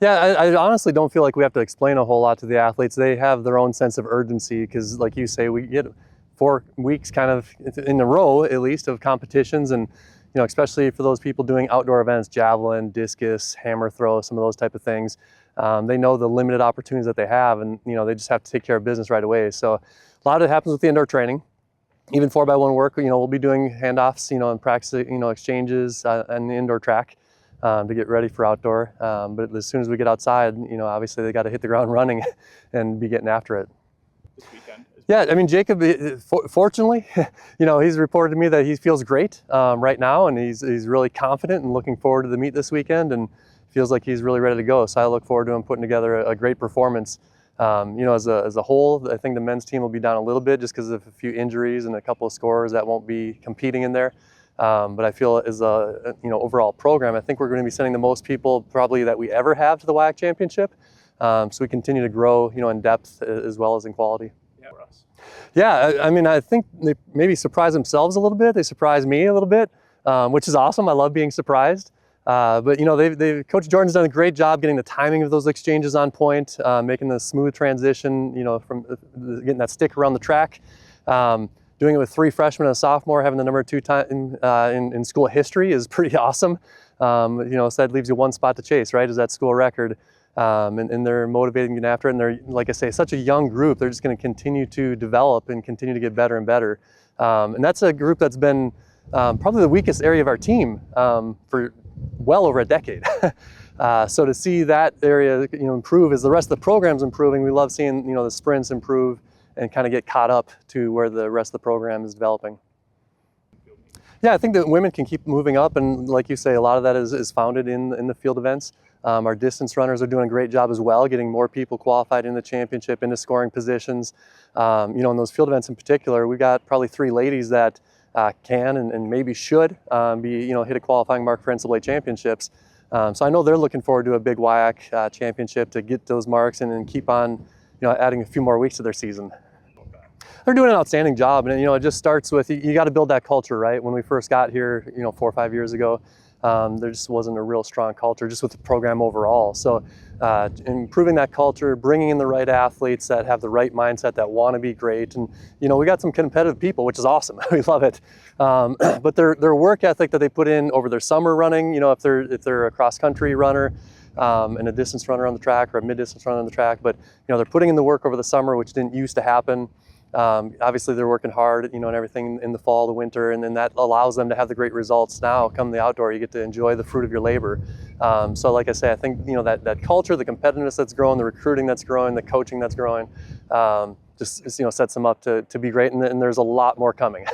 Yeah, I honestly don't feel like we have to explain a whole lot to the athletes. They have their own sense of urgency because, like you say, we get 4 weeks kind of in a row, at least, of competitions. And, especially for those people doing outdoor events, javelin, discus, hammer throw, some of those type of things, they know the limited opportunities that they have, and, they just have to take care of business right away. So a lot of it happens with the indoor training. Even 4x1 work, we'll be doing handoffs, and practice, exchanges on the indoor track. To get ready for outdoor. But as soon as we get outside, obviously they got to hit the ground running and be getting after it. This weekend? Yeah, I mean, Jacob, fortunately, he's reported to me that he feels great right now, and he's really confident and looking forward to the meet this weekend, and feels like he's really ready to go. So I look forward to him putting together a great performance. As a whole, I think the men's team will be down a little bit just because of a few injuries and a couple of scorers that won't be competing in there. But I feel as a overall program, I think we're going to be sending the most people probably that we ever have to the WIAC Championship. So we continue to grow, in depth as well as in quality. Yeah, for us. Yeah, I mean, I think they maybe surprise themselves a little bit. They surprise me a little bit, which is awesome. I love being surprised. But Coach Jordan's done a great job getting the timing of those exchanges on point, making the smooth transition, from getting that stick around the track. Doing it with 3 freshmen and a sophomore, having the number 2 time in school history is pretty awesome. So that leaves you 1 spot to chase, right? Is that school record. And they're motivating getting after it. And they're, like I say, such a young group. They're just going to continue to develop and continue to get better and better. And that's a group that's been probably the weakest area of our team for well over a decade. So to see that area, improve as the rest of the program's improving, we love seeing, the sprints improve and kind of get caught up to where the rest of the program is developing. Yeah, I think that women can keep moving up, and like you say, a lot of that is founded in the field events. Our distance runners are doing a great job as well, getting more people qualified in the championship, into scoring positions. In those field events in particular, we got probably 3 ladies that can and maybe should be, hit a qualifying mark for NCAA championships. So I know they're looking forward to a big WIAC championship to get those marks and then keep on, adding a few more weeks to their season. They're doing an outstanding job, and it just starts with you got to build that culture, right? When we first got here, 4 or 5 years ago, there just wasn't a real strong culture just with the program overall. So improving that culture, bringing in the right athletes that have the right mindset, that want to be great, and we got some competitive people, which is awesome. We love it. But their work ethic that they put in over their summer running, if they're a cross country runner. And a distance runner on the track or a mid-distance runner on the track, but they're putting in the work over the summer, which didn't used to happen. Obviously they're working hard, and everything in the fall, the winter, and then that allows them to have the great results. Now come the outdoor, you get to enjoy the fruit of your labor. So like I say, I think that culture, the competitiveness that's growing, the recruiting that's growing, the coaching that's growing, just sets them up to be great, and there's a lot more coming.